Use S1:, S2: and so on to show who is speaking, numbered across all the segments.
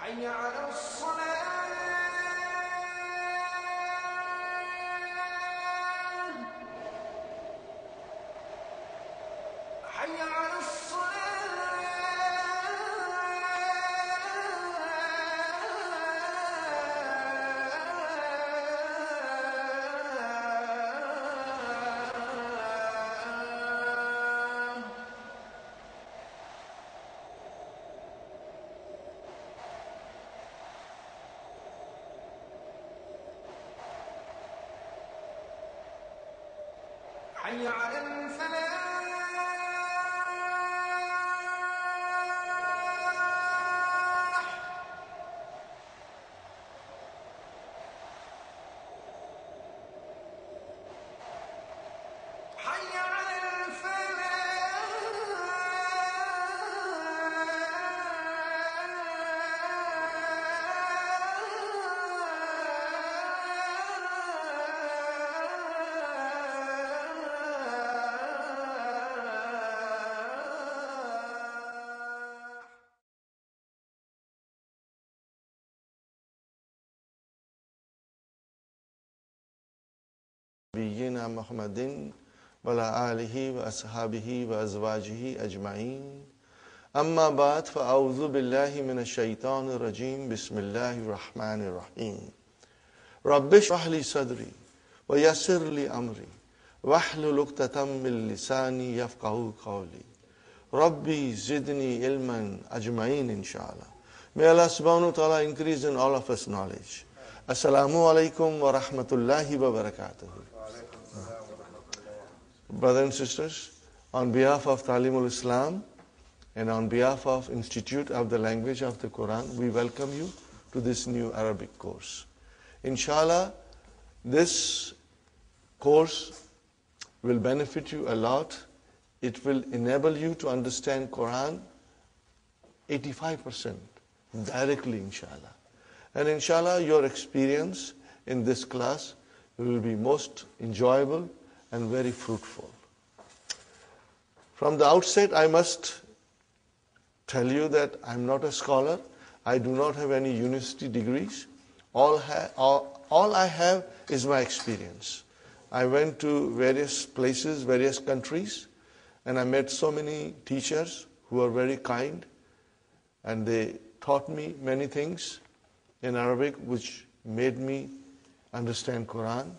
S1: حي على الصلاة حي على حي على الفلاح حي على
S2: نبينا محمد وعلى آله وأصحابه وأزواجه أجمعين أما بعد فأعوذ بالله من الشيطان الرجيم بسم الله الرحمن الرحيم رب اشرح لي صدري ويسر لي أمري واحلل عقدة من لساني يفقهوا قولي ربي زدني علما أجمعين inshallah. May Allah subhanahu wa ta'ala increase in all of us knowledge. Assalamu alaikum wa rahmatullahi wa barakatuh. Brothers and sisters, on behalf of Talimul Islam and on behalf of Institute of the Language of the Quran, we welcome you to this new Arabic course. Inshallah, this course will benefit you a lot. It will enable you to understand Quran 85% directly, inshallah. And inshallah, your experience in this class will be most enjoyable and very fruitful. From the outset, I must tell you that I'm not a scholar. I do not have any university degrees. All I have is my experience. I went to various places, various countries, and I met so many teachers who were very kind, and they taught me many things in Arabic which made me understand Quran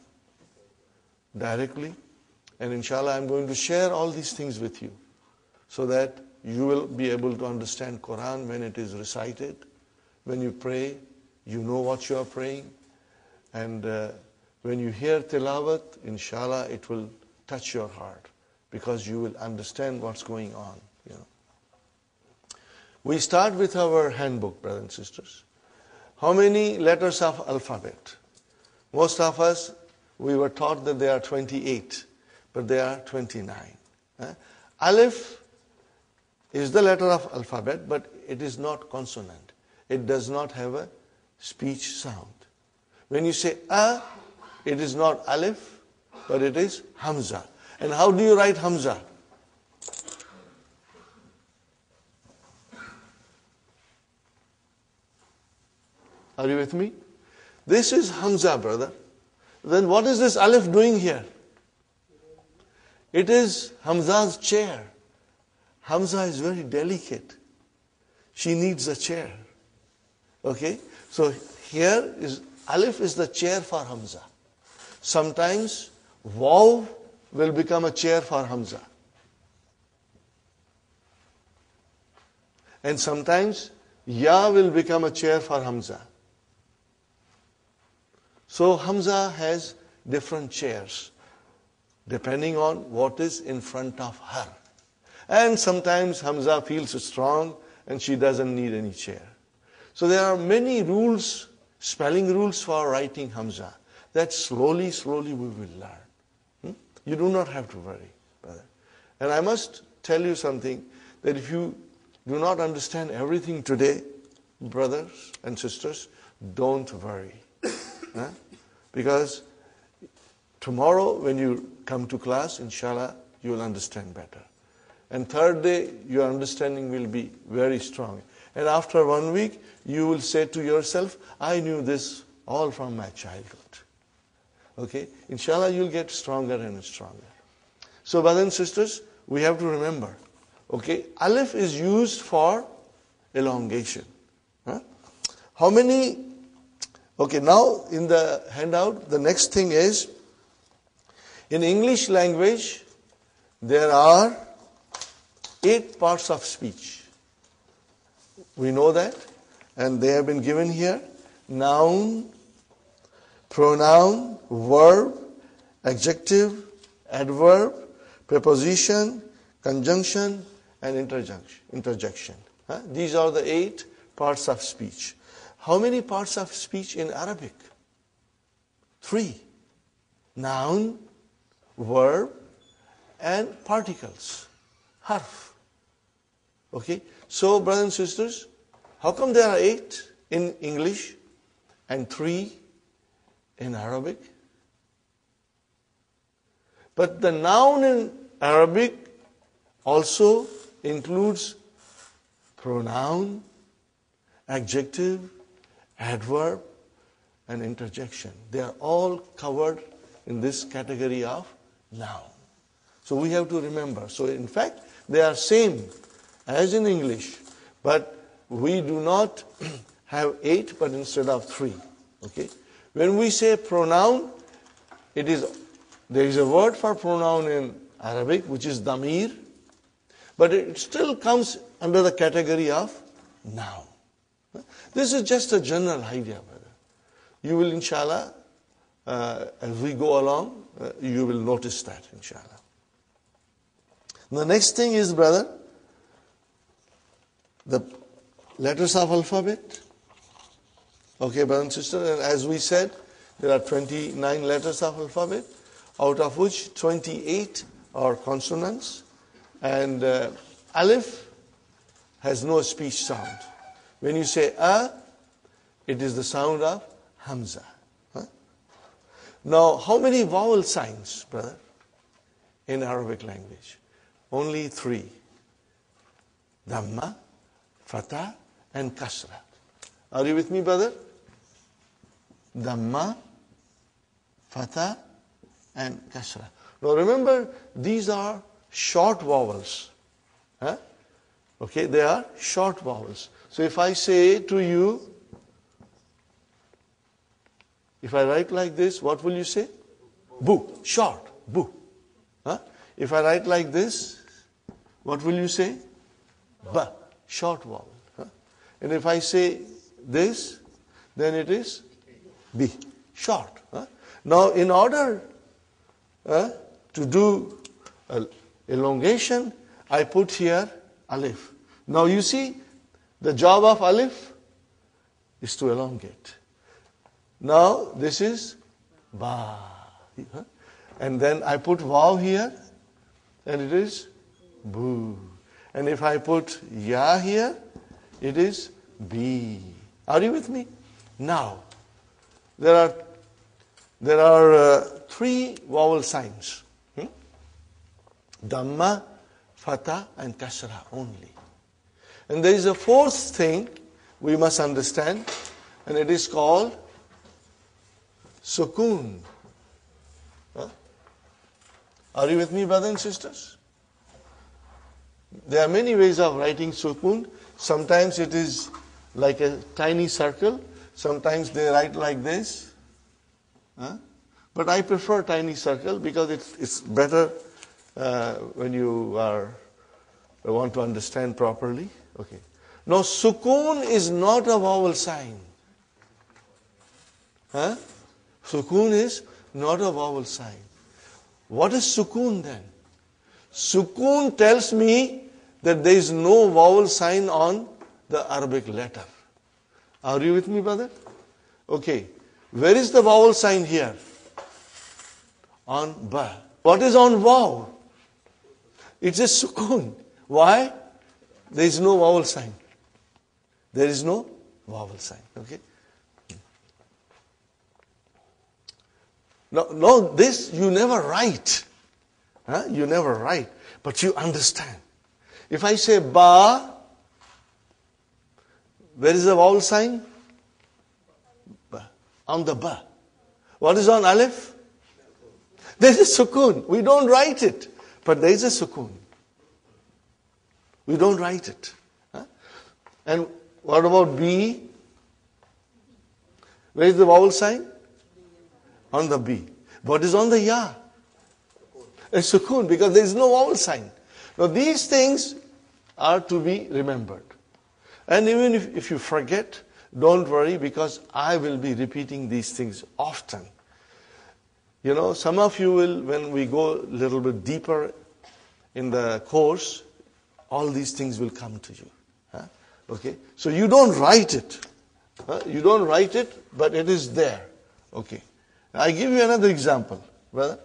S2: directly. And inshallah, I'm going to share all these things with you so that you will be able to understand Quran when it is recited. When you pray, you know what you are praying. And when you hear tilawat, inshallah, it will touch your heart because you will understand what's going on. You know. We start with our handbook, brothers and sisters. How many letters of alphabet? Most of us, we were taught that there are 28, but there are 29. Alif is the letter of alphabet, but it is not consonant. It does not have a speech sound. When you say a, it is not alif, but it is hamza. And how do you write hamza? Are you with me? This is hamza, brother. Then what is this alif doing here? It is Hamza's chair. Hamza is very delicate. She needs a chair. Okay? So here is alif is the chair for Hamza. Sometimes waw will become a chair for Hamza. And sometimes ya will become a chair for Hamza. So Hamza has different chairs depending on what is in front of her. And sometimes Hamza feels strong and she doesn't need any chair. So there are many rules, spelling rules for writing Hamza that slowly we will learn. You do not have to worry, brother. And I must tell you something, that if you do not understand everything today, brothers and sisters, don't worry. Because tomorrow when you come to class, inshallah, you will understand better. And third day, your understanding will be very strong. And after 1 week, you will say to yourself, I knew this all from my childhood. Okay? Inshallah, you'll get stronger and stronger. So, brothers and sisters, we have to remember, okay, alif is used for elongation. How many? Okay, now in the handout, the next thing is, in English language, there are 8 parts of speech. We know that, and they have been given here. Noun, pronoun, verb, adjective, adverb, preposition, conjunction, and interjection. These are the 8 parts of speech. How many parts of speech in Arabic? 3. Noun, verb, and particles. Harf. Okay? So, brothers and sisters, how come there are 8 in English and 3 in Arabic? But the noun in Arabic also includes pronoun, adjective, adverb, and interjection. They are all covered in this category of noun. So we have to remember. So in fact, they are same as in English, but we do not have 8, but instead of 3. Okay? When we say pronoun, there is a word for pronoun in Arabic, which is damir, but it still comes under the category of noun. This is just a general idea, brother. You will, inshallah, as we go along, you will notice that, inshallah. The next thing is, brother, the letters of alphabet. Okay, brother and sister, and as we said, there are 29 letters of alphabet, out of which 28 are consonants, and alif has no speech sound. When you say a, it is the sound of hamza. Now, how many vowel signs, brother, in Arabic language? Only 3. Dhamma, fatha, and kasra. Are you with me, brother? Dhamma, fatha, and kasra. Now remember, these are short vowels. Okay, they are short vowels. So if I say to you, if I write like this, what will you say? Bu. Short. Bu. If I write like this, what will you say? Ba. Short vowel. And if I say this, then it is bi. Short. Now in order to do elongation, I put here alif. Now you see, the job of alif is to elongate. Now this is ba. And then I put vav here, and it is bu. And if I put ya here, it is bi. Are you with me? Now, there are there are three vowel signs. Dhamma, Fatha and Kasra only. And there is a fourth thing we must understand, and it is called Sukoon. Are you with me, brothers and sisters? There are many ways of writing Sukoon. Sometimes it is like a tiny circle. Sometimes they write like this. But I prefer tiny circle because it's better when you want to understand properly. Okay. Now, Sukoon is not a vowel sign. Sukoon is not a vowel sign. What is Sukoon then? Sukoon tells me that there is no vowel sign on the Arabic letter. Are you with me, brother? Okay. Where is the vowel sign here? On ba. What is on vav? It's a Sukoon. Why? There is no vowel sign. There is no vowel sign. Okay. No, this you never write. You never write. But you understand. If I say ba, where is the vowel sign? Ba. On the ba. What is on alif? There is a sukoon. We don't write it. But there is a sukoon. We don't write it. And what about B? Where is the vowel sign? On the B. What is on the ya? A sukoon, because there is no vowel sign. Now these things are to be remembered. And even if you forget, don't worry, because I will be repeating these things often. You know, some of you will, when we go a little bit deeper in the course, all these things will come to you. Okay? So you don't write it. You don't write it, but it is there. Okay. I give you another example, brother.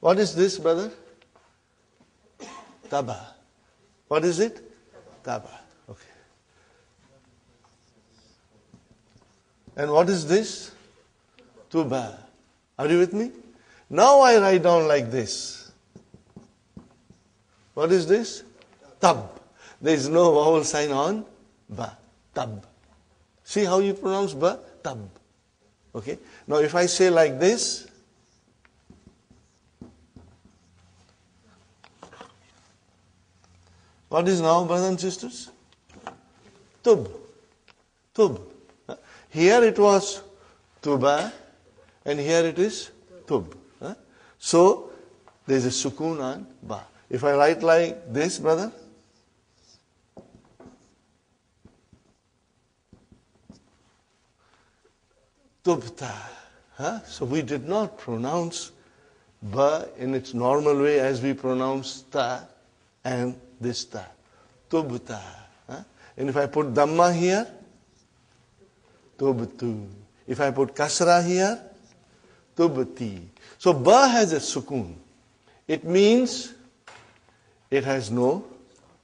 S2: What is this, brother? Taba. What is it? Taba. Okay. And what is this? Tuba. Are you with me? Now I write down like this. What is this? Tab. There is no vowel sign on ba. Tab. See how you pronounce ba? Tab. Okay. Now if I say like this, what is now, brothers and sisters? Tub. Tub. Here it was tuba, and here it is tub. So there is a sukoon on ba. If I write like this, brother, tubta. So we did not pronounce ba in its normal way as we pronounce ta and this ta. Tubta. And if I put dhamma here, tubtu. If I put kasra here, tubti. So ba has a sukoon. It means it has no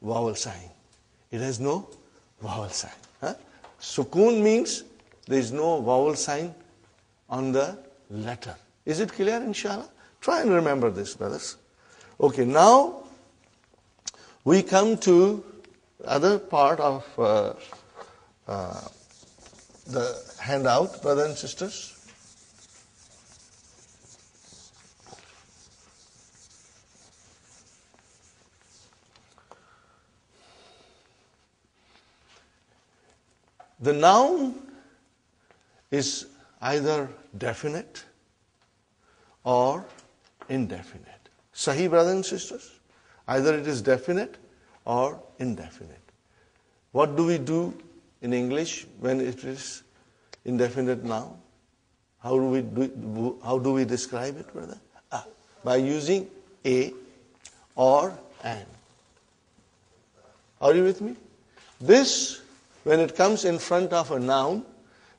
S2: vowel sign. It has no vowel sign. Sukoon means there is no vowel sign on the letter. Is it clear, inshallah? Try and remember this, brothers. Okay, now we come to other part of the handout, brothers and sisters. The noun is either definite or indefinite. Sahih, brothers and sisters? Either it is definite or indefinite. What do we do in English when it is indefinite noun? How do we describe it, brother? By using a or an. Are you with me? This, when it comes in front of a noun,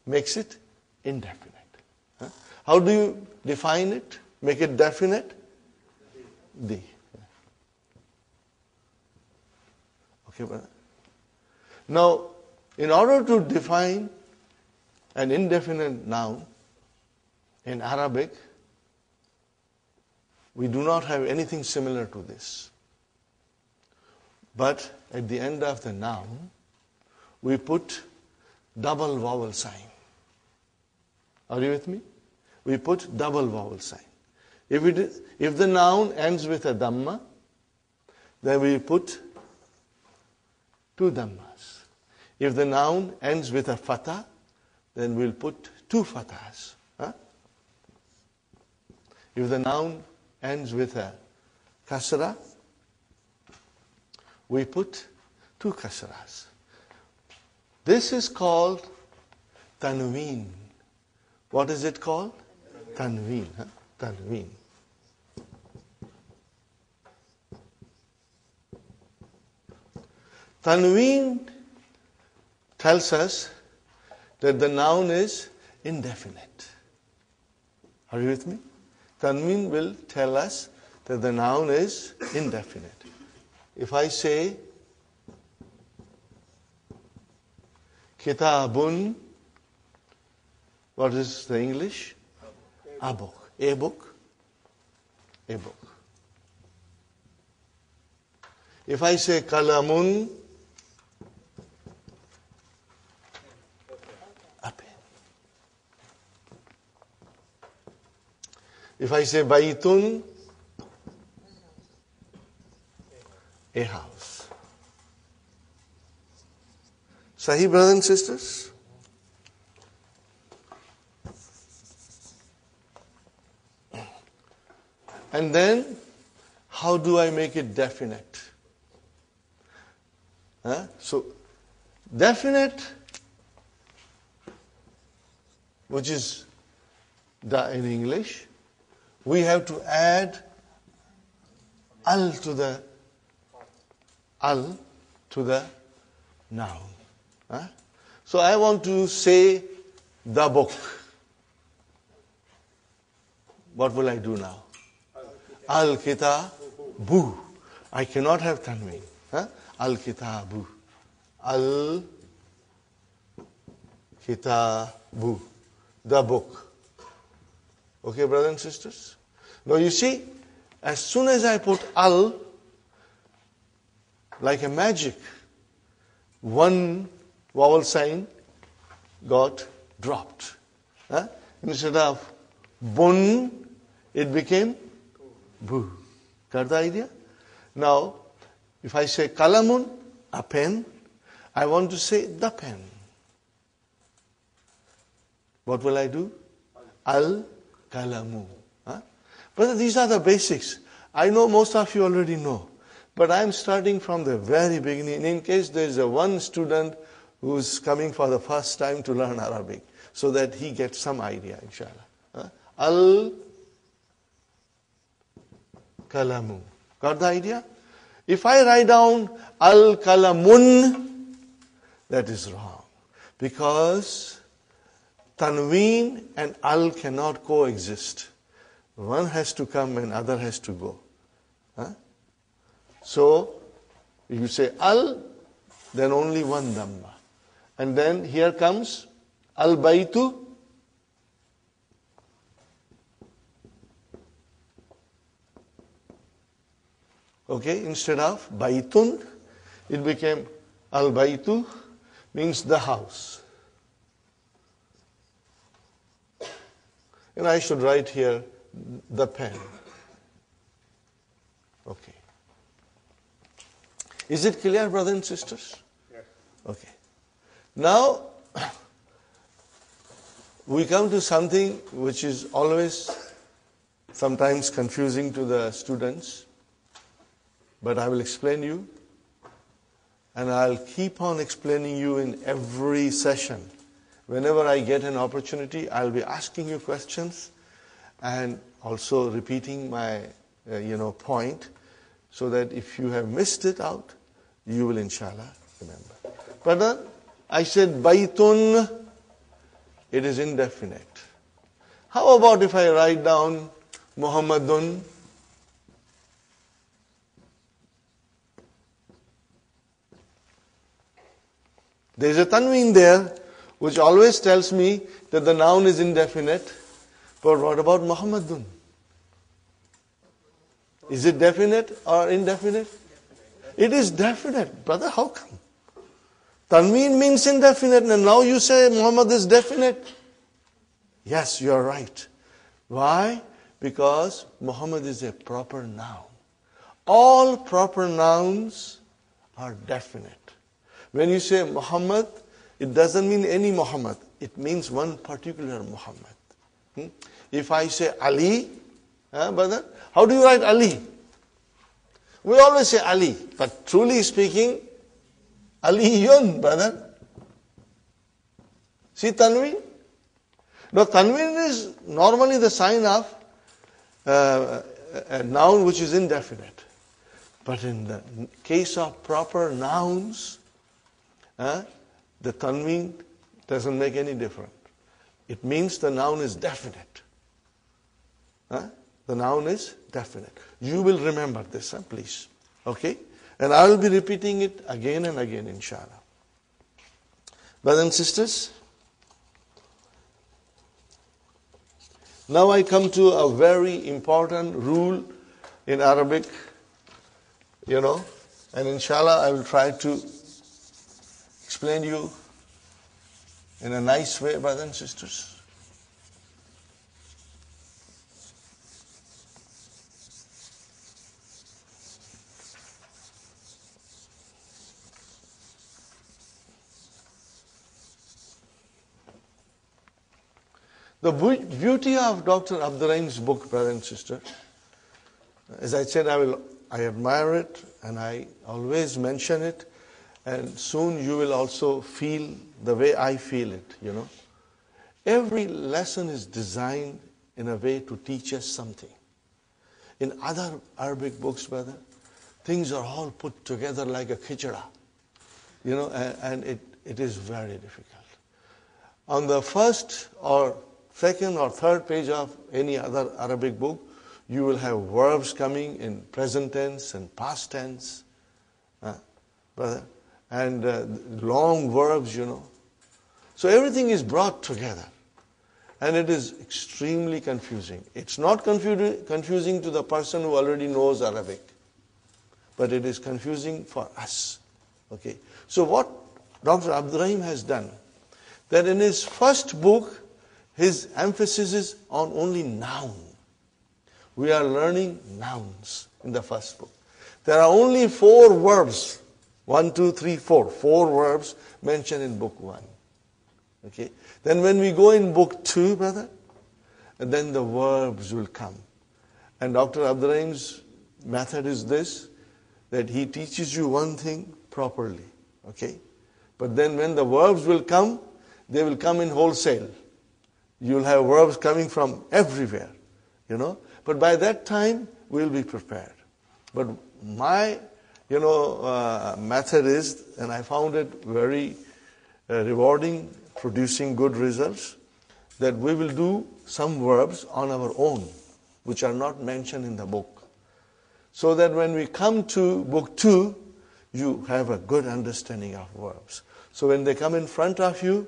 S2: makes it indefinite. How do you define it? Make it definite? The. Okay, brother. Now, In order to define an indefinite noun in Arabic, we do not have anything similar to this. But at the end of the noun, we put double vowel sign. Are you with me? We put double vowel sign. If the noun ends with a dhamma, then we put two dhammas. If the noun ends with a fatha, then we'll put two fathas. Huh? If the noun ends with a kasra, we put two kasras. This is called tanween. What is it called? Tanween. Huh? Tanween. Tanween tells us that the noun is indefinite. Are you with me? Tanween will tell us that the noun is indefinite. If I say kitabun, what is the English? A book. A book. A book. If I say kalamun, a pen. If I say baitun, a house. Sahih, brothers and sisters? And then, how do I make it definite? So, definite, which is da in English, we have to add al to the noun. So I want to say the book. What will I do now? Al-kitabu. I cannot have tanween. Al-kitabu. Al-kitabu. The book. Okay, brothers and sisters? Now you see, as soon as I put al, like a magic, one vowel sign got dropped. Instead of bun, it became bu. Got the idea? Now, if I say kalamun, a pen, I want to say the pen. What will I do? Al-kalamu. But these are the basics. I know most of you already know. But I'm starting from the very beginning in case there is one student who's coming for the first time to learn Arabic, so that he gets some idea, inshallah. Al-kalamu. Got the idea? If I write down al-kalamun, that is wrong. Because tanween and al cannot coexist. One has to come and other has to go. So, if you say al, then only one dhamma. And then here comes al-baytu. Okay, instead of baytun, it became al-baytu, means the house. And I should write here the pen. Okay. Is it clear, brothers and sisters?
S1: Yes.
S2: Okay. Now, we come to something which is always sometimes confusing to the students, but I will explain you, and I'll keep on explaining you in every session. Whenever I get an opportunity, I'll be asking you questions and also repeating my point, so that if you have missed it out, you will inshallah remember. But I said baytun, it is indefinite. How about if I write down Muhammadun? There is a tanween there, which always tells me that the noun is indefinite. But what about Muhammadun? Is it definite or indefinite? It is definite. Brother, how come? Tanween means indefinite, and now you say Muhammad is definite. Yes, you are right. Why? Because Muhammad is a proper noun. All proper nouns are definite. When you say Muhammad, it doesn't mean any Muhammad. It means one particular Muhammad. If I say Ali, brother, how do you write Ali? We always say Ali, but truly speaking, Aliyun, brother. See Tanween? Now Tanween is normally the sign of a noun which is indefinite. But in the case of proper nouns, the Tanween doesn't make any difference. It means the noun is definite. The noun is definite. You will remember this, please. Okay? And I will be repeating it again and again, inshallah. Brothers and sisters, now I come to a very important rule in Arabic, and inshallah I will try to explain to you in a nice way, brothers and sisters. The beauty of Dr. Abdul Rahim's book, brother and sister, as I said, I admire it and I always mention it, and soon you will also feel the way I feel it, Every lesson is designed in a way to teach us something. In other Arabic books, brother, things are all put together like a khichda, and it is very difficult. On the first or second or third page of any other Arabic book, you will have verbs coming in present tense and past tense, brother, and long verbs, So everything is brought together, and it is extremely confusing. It's not confusing to the person who already knows Arabic, but it is confusing for us. Okay. So what Dr. Abdul Rahim has done, that in his first book, his emphasis is on only noun. We are learning nouns in the first book. There are only 4 verbs. 1, 2, 3, 4. 4 verbs mentioned in book 1. Okay. Then when we go in book 2, brother, then the verbs will come. And Dr. Abdul Rahim's method is this, that he teaches you one thing properly. Okay. But then when the verbs will come, they will come in wholesale. You'll have verbs coming from everywhere, But by that time, we'll be prepared. But my, method is, and I found it very rewarding, producing good results, that we will do some verbs on our own, which are not mentioned in the book. So that when we come to book 2, you have a good understanding of verbs. So when they come in front of you,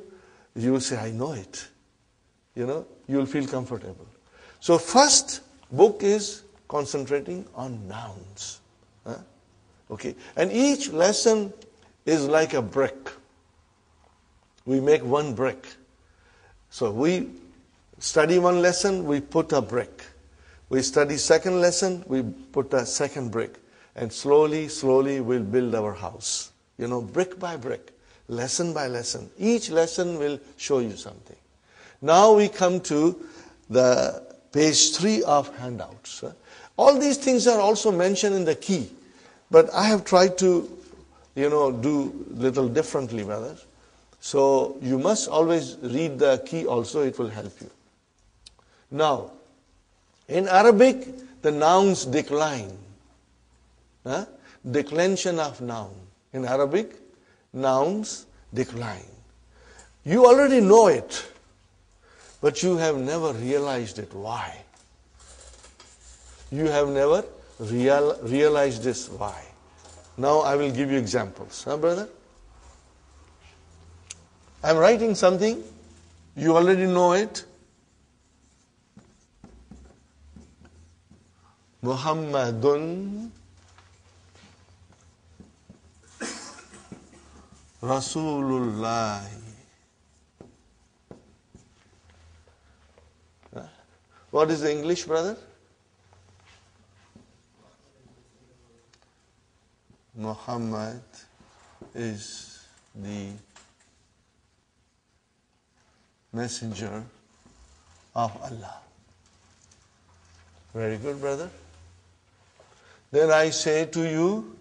S2: you will say, I know it. You will feel comfortable. So first book is concentrating on nouns. Okay. And each lesson is like a brick. We make one brick. So we study one lesson, we put a brick. We study second lesson, we put a second brick. And slowly, slowly we'll build our house. Brick by brick, lesson by lesson. Each lesson will show you something. Now we come to the page 3 of handouts. All these things are also mentioned in the key, but I have tried to, do little differently, brothers. So you must always read the key also, it will help you. Now, in Arabic, the nouns decline. Declension of noun. In Arabic, nouns decline. You already know it, but you have never realized it. Why? You have never realized this. Why? Now I will give you examples. Brother? I'm writing something, you already know it. Muhammadun Rasulullah. What is the English, brother? Muhammad is the messenger of Allah. Very good, brother. Then I say to you,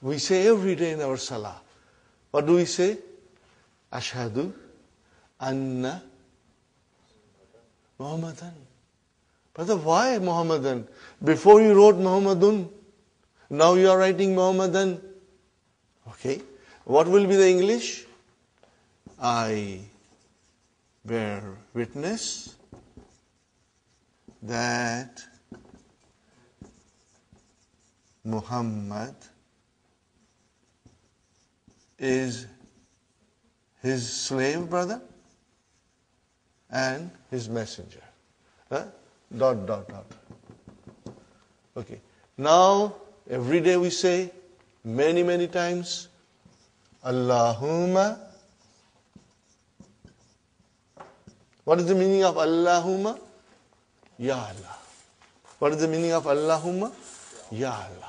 S2: we say every day in our salah. What do we say? Ashhadu anna Muhammadan. Brother, why Muhammadan? Before you wrote Muhammadun, now you are writing Muhammadan. Okay. What will be the English? I bear witness that Muhammad is his slave, brother, and his messenger. Huh? ... Okay. Now, every day we say, many times, Allahumma. What is the meaning of Allahumma? Ya Allah. What is the meaning of Allahumma? Ya Allah.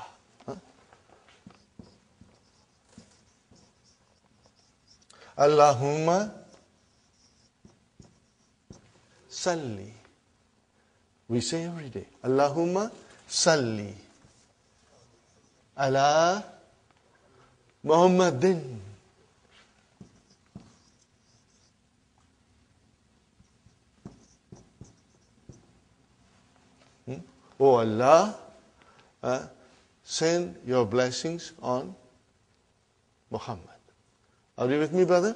S2: Allahumma salli. We say every day, Allahumma salli ala Muhammadin. Oh Allah, send your blessings on Muhammad. Are you with me, brother?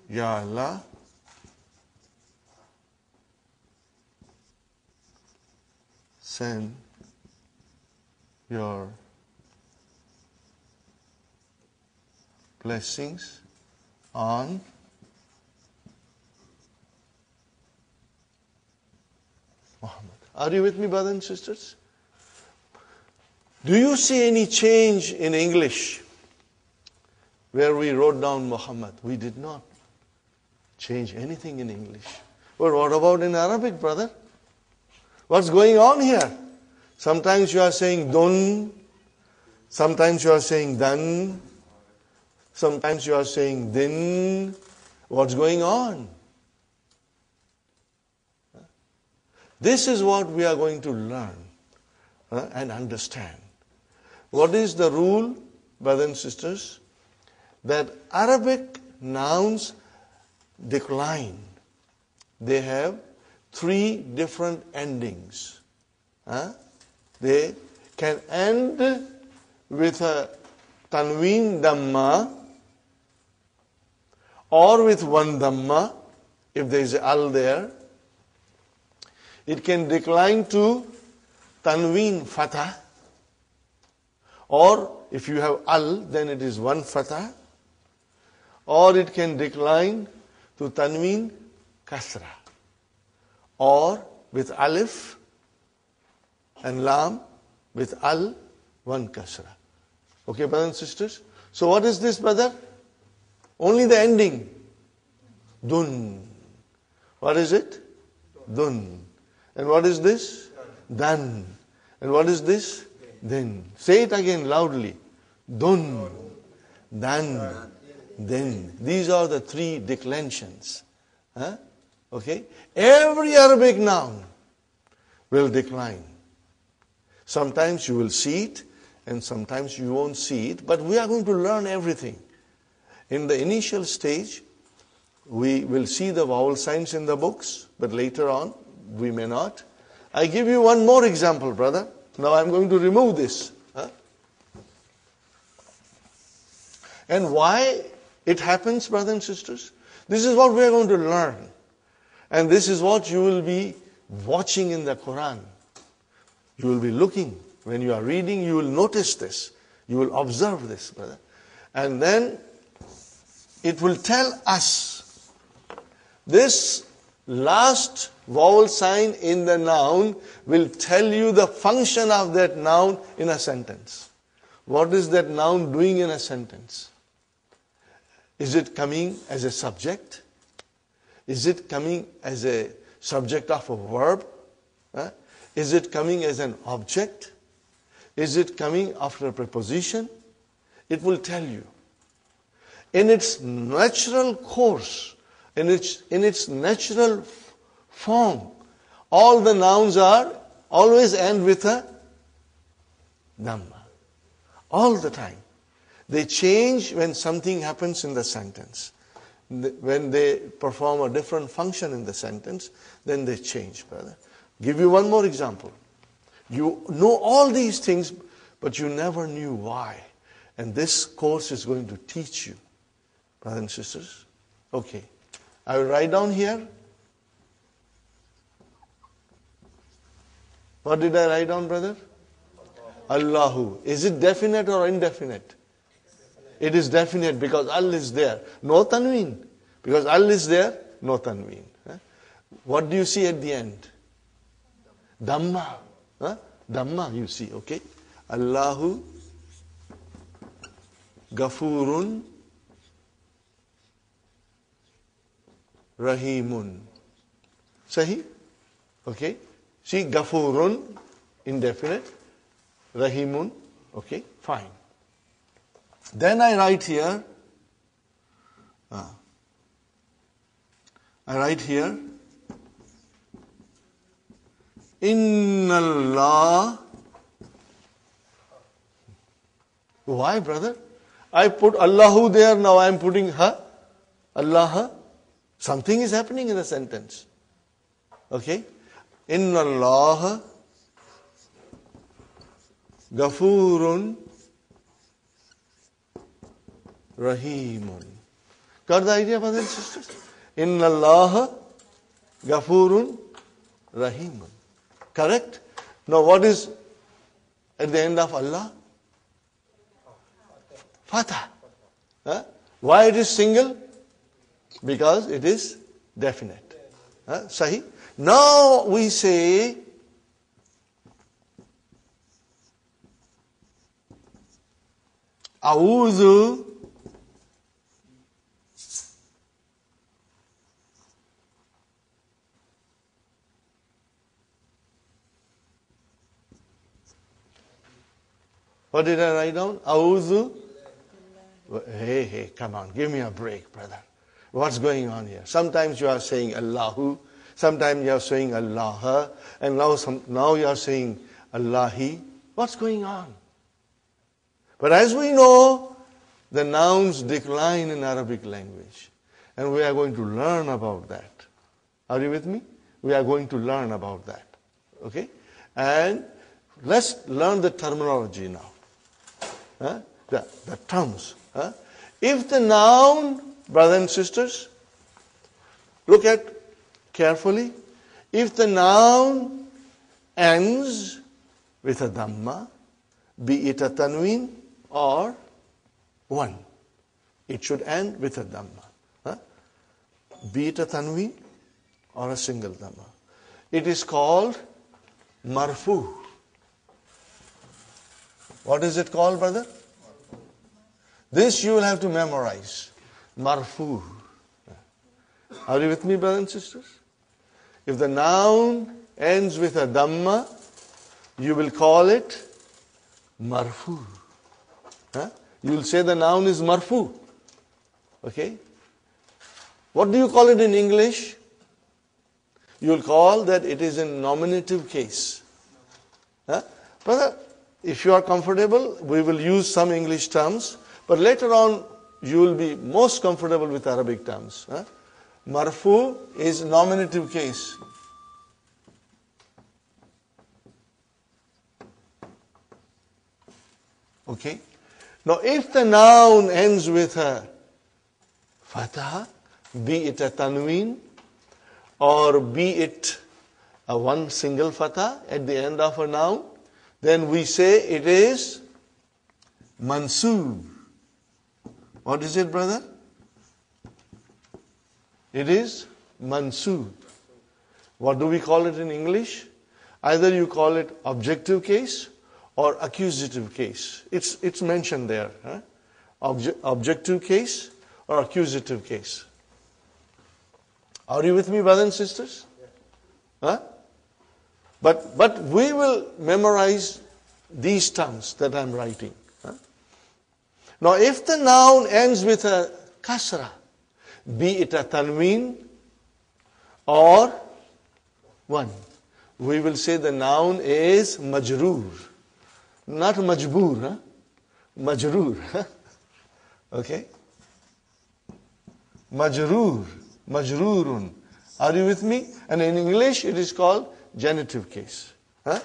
S2: Ya Allah, send your blessings on Muhammad. Are you with me, brothers and sisters? Do you see any change in English where we wrote down Muhammad? We did not change anything in English. But what about in Arabic, brother? What's going on here? Sometimes you are saying dun, sometimes you are saying dan, sometimes you are saying din. What's going on? This is what we are going to learn and understand. What is the rule, brothers and sisters? That Arabic nouns decline. They have 3 different endings. They can end with a tanween dhamma or with one dhamma if there is al there. It can decline to tanween fatah, or if you have al, then it is one fatah, or it can decline to tanween kasra, or with alif and lam, with al, one kasra. Okay, brothers and sisters? So what is this, brother? Only the ending. Dun. What is it? Dun. And what is this? Dan. And what is this? Then. Say it again loudly. Dun. Dan. Then. These are the 3 declensions. Okay? Every Arabic noun will decline. Sometimes you will see it, and sometimes you won't see it, but we are going to learn everything. In the initial stage, we will see the vowel signs in the books, but later on, we may not. I give you one more example, brother. Now I'm going to remove this. And why it happens, brothers and sisters? This is what we are going to learn. And this is what you will be watching in the Quran. You will be looking. When you are reading, you will notice this. You will observe this, brother. And then it will tell us this last vowel sign in the noun will tell you the function of that noun in a sentence. What is that noun doing in a sentence? Is it coming as a subject? Is it coming as a subject of a verb? Is it coming as an object? Is it coming after a preposition? It will tell you. In its natural course, in its natural form, all the nouns are always end with a Dhamma. All the time. They change when something happens in the sentence. When they perform a different function in the sentence, then they change, brother. Give you one more example. You know all these things, but you never knew why. And this course is going to teach you, brothers and sisters. Okay. I will write down here. What did I write down, brother? Allahu. Is it definite or indefinite? It is definite because Al is there. No tanween. Because Al is there, no tanween. What do you see at the end? Dhamma. Dhamma you see, okay? Allahu Ghafurun Rahimun. Sahi? Okay? See, Ghafurun, indefinite. Rahimun, okay? Fine. Then I write here, Inna Allah. Why, brother? I put Allahu there, now I am putting Ha. Allah. Something is happening in the sentence. Okay? Inna Allah Ghafurun Rahimun. Got the idea, brothers and sisters? Inna Allah Ghafurun Rahimun. Correct? Now what is at the end of Allah? Fatah. Why it is single? Because it is definite. Sahi? Now we say A'udhu What did I write down? A'udhu. Hey, come on, give me a break, brother. What's going on here? Sometimes you are saying Allahu, sometimes you are saying Allah, and now you are saying Allahi. What's going on? But as we know, the nouns decline in Arabic language. And we are going to learn about that. Are you with me? We are going to learn about that. Okay? And let's learn the terminology now. The terms. If the noun, brothers and sisters, look at carefully. If the noun ends with a Dhamma, be it a tanween or one, it should end with a Dhamma. Be it a tanween or a single Dhamma. It is called marfu. What is it called, brother? This you will have to memorize. Marfu. Are you with me, brothers and sisters? If the noun ends with a Dhamma, you will call it marfu. You will say the noun is marfu. Okay? What do you call it in English? You will call that it is in nominative case. Brother, if you are comfortable, we will use some English terms, but later on you will be most comfortable with Arabic terms. Marfu is nominative case. Okay. Now if the noun ends with a fatha, be it a tanween or be it a one single fatha at the end of a noun, then we say it is mansoob. What is it, brother? It is mansoob. What do we call it in English? Either you call it objective case or accusative case. It's mentioned there. Objective case or accusative case. Are you with me, brothers and sisters? Huh? But we will memorize these terms that I'm writing. Now if the noun ends with a kasra, be it a tanween or one, we will say the noun is majroor. Not majboor, majroor. Okay? Majroor, majroorun. Are you with me? And in English it is called genitive case. I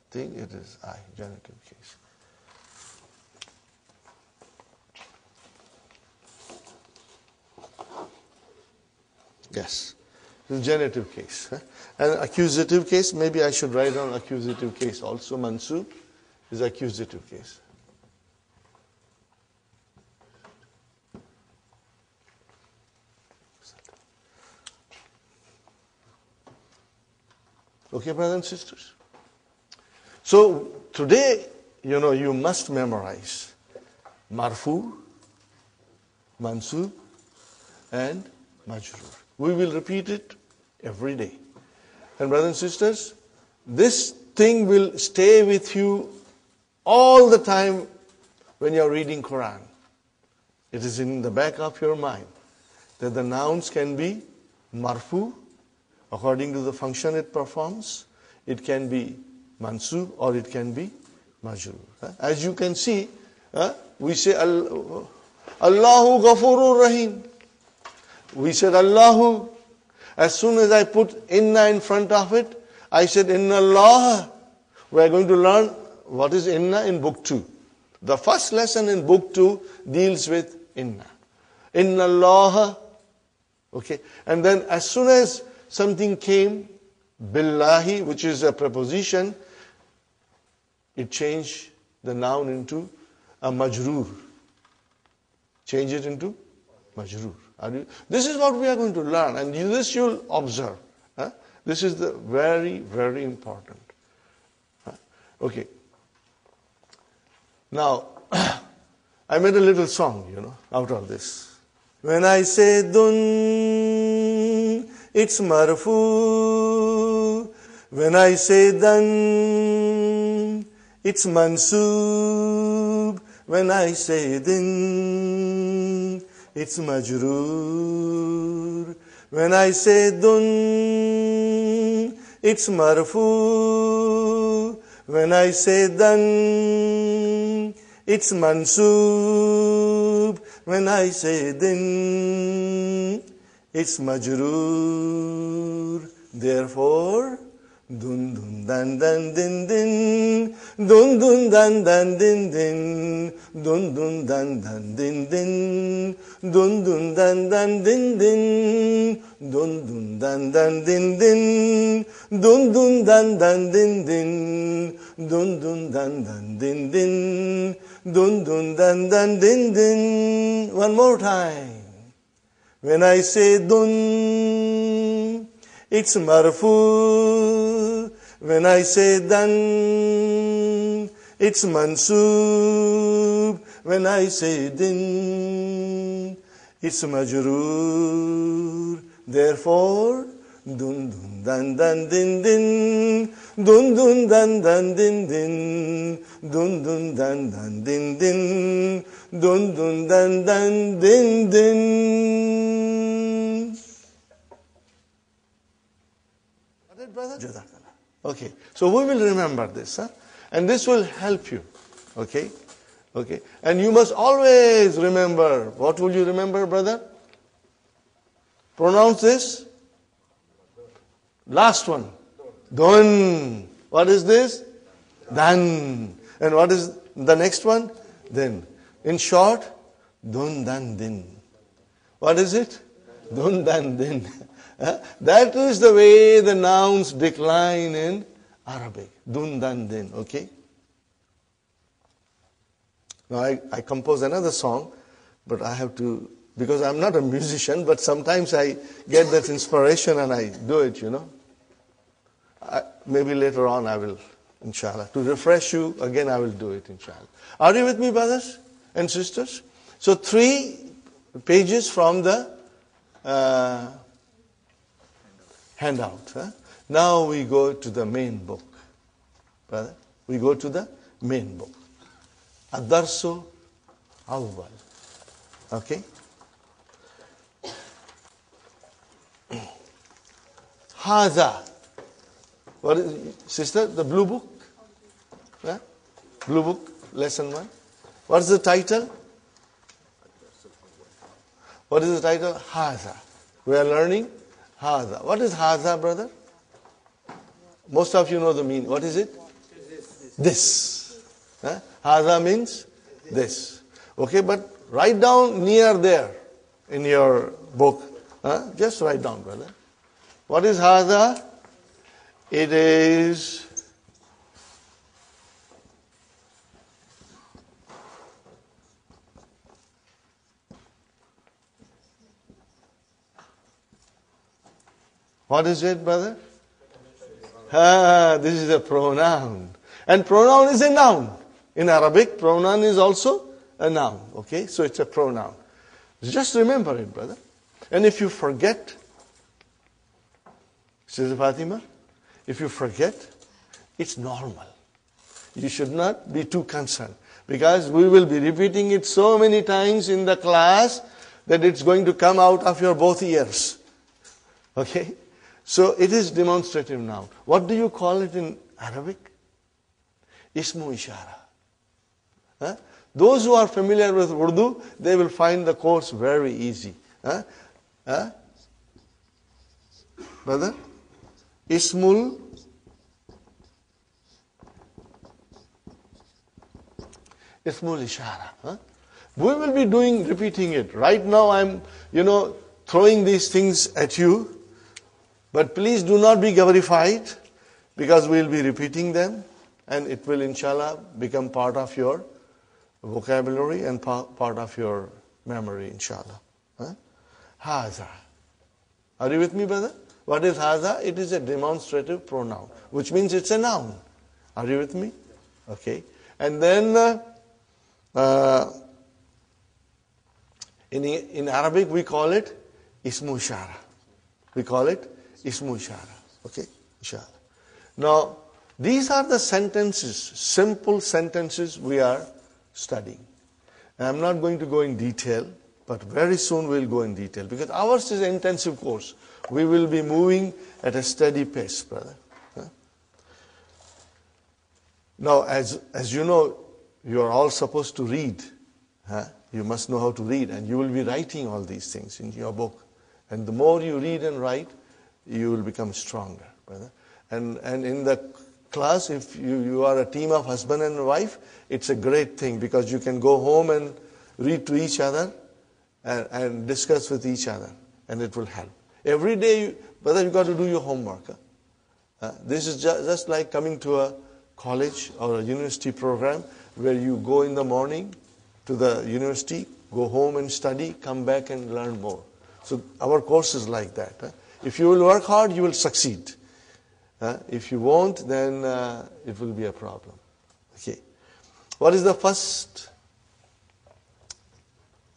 S2: think it is genitive case. Yes, the genitive case. And accusative case, maybe I should write down accusative case also. Mansoob is accusative case. Okay, brothers and sisters? So today, you must memorize marfu, mansoob, and majroor. We will repeat it every day. And brothers and sisters, this thing will stay with you all the time when you are reading Quran. It is in the back of your mind that the nouns can be marfu, according to the function it performs. It can be mansoob or it can be majroor. As you can see, we say Allahu Ghafurur Rahim. We said Allahu. As soon as I put inna in front of it, I said inna Allah. We are going to learn what is inna in book 2. The first lesson in book 2 deals with inna. Inna Allah. Okay. And then as soon as something came, billahi, which is a preposition, it changed the noun into a majroor. Change it into majroor. This is what we are going to learn, and this you'll observe. This is the very, very important. Okay. Now, I made a little song, out of this. When I say dun, it's marfu. When I say dan, it's mansoob. When I say din, it's majroor. When I say dun, it's marfu. When I say dan, it's mansoob. When I say din, it's majroor. Therefore, dun dun dan dan din din, dun dun dan dan din din, dun dun dan dan din din, dun dun dan dan din din, dun dun dan dan din din, dun dun dan dan din din, dun dun dan dan din din, dun dun dan dan din din. One more time. When I say dun, it's marfu. When I say dan, it's mansoob. When I say din, it's majroor. Therefore, dun dun dan dan din din, dun dun dan dan din din, dun dun dan dan din din, dun dun dan dan din din. it, brother? Jazakallah. Okay. So we will remember this, huh? And this will help you. Okay? Okay. And you must always remember. What will you remember, brother? Pronounce this. Last one. Dun. What is this? Dan. And what is the next one? Then. In short, dun dan din. What is it? Dun dan din. That is the way the nouns decline in Arabic. Dun dan din. Okay? Now I compose another song, but I have to, because I'm not a musician, but sometimes I get that inspiration and I do it, you know. Maybe later on I will, inshallah. To refresh you, again I will do it, inshallah. Are you with me, brothers and sisters? So 3 pages from the handout. Huh? Now we go to the main book. Brother, we go to the main book. Ad-Darsu Awwal. Okay? Hadha. What is, sister, the blue book? Yeah? Blue book, lesson 1. What is the title? What is the title? Hadha. We are learning Hadha. What is Hadha, brother? Most of you know the meaning. What is it? This. Huh? Hadha means this. Okay, but write down near there in your book. Huh? Just write down, brother. What is Hadha? It is what is it, brother? This is a pronoun. And pronoun is a noun. In Arabic, pronoun is also a noun. Okay, so it's a pronoun. Just remember it, brother. And if you forget, Sister Fatima, if you forget, it's normal. You should not be too concerned. Because we will be repeating it so many times in the class that it's going to come out of your both ears. Okay? So it is demonstrative noun. What do you call it in Arabic? Ismu Ishara. Huh? Those who are familiar with Urdu, they will find the course very easy. Huh? Huh? Brother? Ismul Ishara. Huh? We will be repeating it. Right now I'm, throwing these things at you. But please do not be gabarified, because we will be repeating them. And it will, inshallah, become part of your vocabulary and part of your memory, inshallah. Huh? Hadha. Are you with me, brother? What is hadha? It is a demonstrative pronoun, which means it's a noun. Are you with me? Okay. And then in Arabic we call it ismu ishara. We call it ismu ishara. Okay? Inshallah. Now, these are the sentences, simple sentences we are studying. And I'm not going to go in detail, but very soon we'll go in detail, because ours is an intensive course. We will be moving at a steady pace, brother. Huh? Now, as you know, you are all supposed to read. Huh? You must know how to read, and you will be writing all these things in your book. And the more you read and write, you will become stronger, brother. And in the class, if you are a team of husband and wife, it's a great thing, because you can go home and read to each other and discuss with each other, and it will help. Every day, brother, you got to do your homework. This is just like coming to a college or a university program where you go in the morning to the university, go home and study, come back and learn more. So our course is like that. If you will work hard, you will succeed. If you won't, then it will be a problem. Okay. What is the first?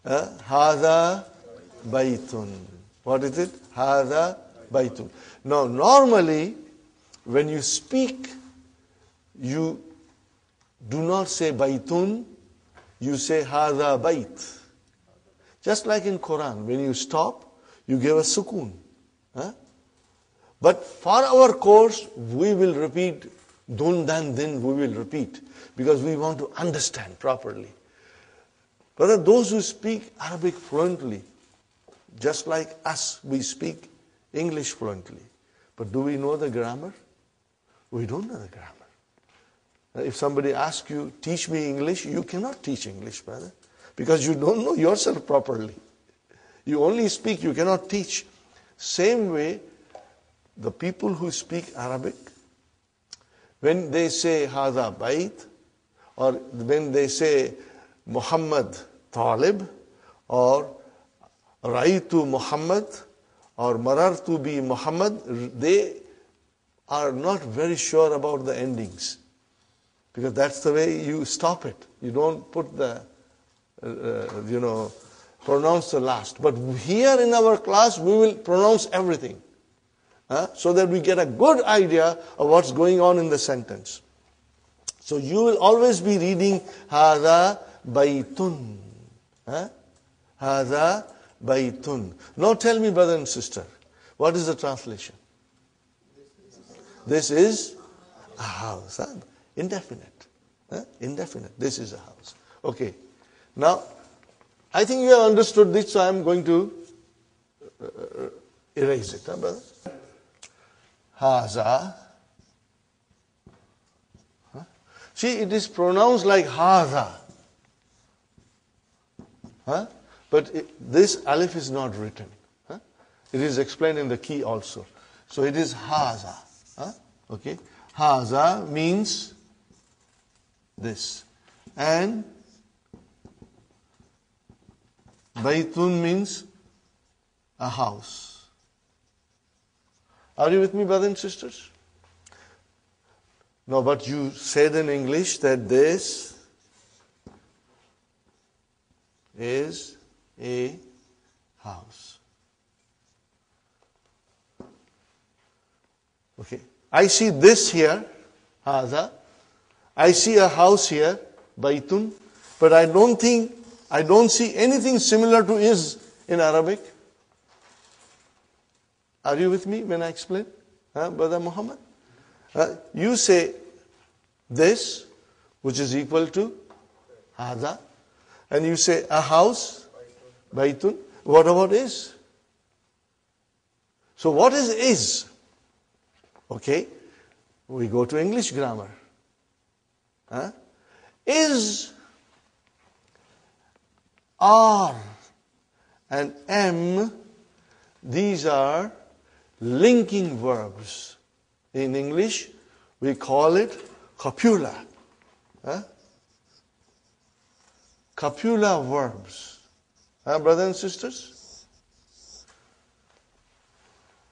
S2: Hadha baytun. What is it? Hadha baytun. Now, normally, when you speak, you do not say baytun, you say hadha bayt. Just like in Quran, when you stop, you give a sukoon. But for our course, we will repeat dun, dan, din, we will repeat because we want to understand properly. Brother, those who speak Arabic fluently, just like us, we speak English fluently. But do we know the grammar? We don't know the grammar. If somebody asks you, teach me English, you cannot teach English, brother, because you don't know yourself properly. You only speak, you cannot teach. Same way, the people who speak Arabic, when they say Hada Bait, or when they say Muhammad Talib, or Raitu Muhammad, or Marartu bi Muhammad, they are not very sure about the endings. Because that's the way you stop it. You don't put the, pronounce the last. But here in our class, we will pronounce everything. So that we get a good idea of what's going on in the sentence. So you will always be reading Hada Baitun. Hada Baitun. Now tell me, brother and sister, what is the translation? This is a house. Indefinite. Indefinite. This is a house. Okay. Now, I think you have understood this, so I am going to erase it. Brother? Haza. See, it is pronounced like Haza. But this alif is not written. It is explained in the key also. So it is Haza. Okay. Haza means this. And Baitun means a house. Are you with me, brothers and sisters? No, but you said in English that this is a house. Okay. I see this here, Haza. I see a house here, Baitun. But I don't see anything similar to is in Arabic. Are you with me when I explain? Brother Muhammad? You say this, which is equal to Hada. And you say a house, Baitun. What about is? So what is? Okay. We go to English grammar. Is, are, and am, these are linking verbs. In English, we call it copula. Copula verbs. Brothers and sisters?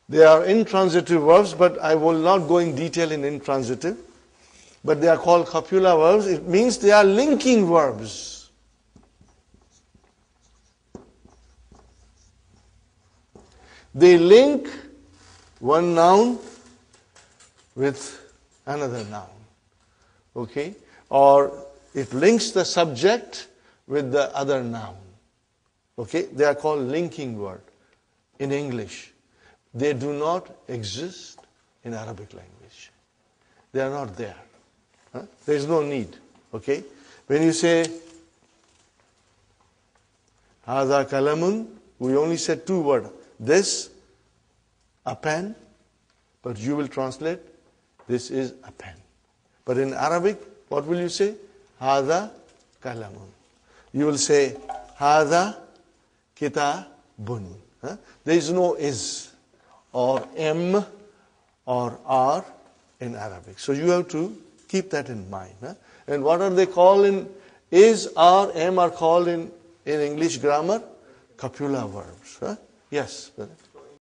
S2: They are intransitive verbs, but I will not go in detail in intransitive. But they are called copula verbs. It means they are linking verbs. They link one noun with another noun. Okay? Or it links the subject with the other noun. Okay? They are called linking word in English. They do not exist in Arabic language. They are not there. There is no need. Okay? When you say Hada kalamun, we only said two words. This, a pen, but you will translate, this is a pen. But in Arabic, what will you say? Hada kalamun. You will say Hada kitabun. There is no is or am or are in Arabic. So you have to keep that in mind. And what are they called in is, are, am are called in English grammar? Copula verbs. Yes, brother.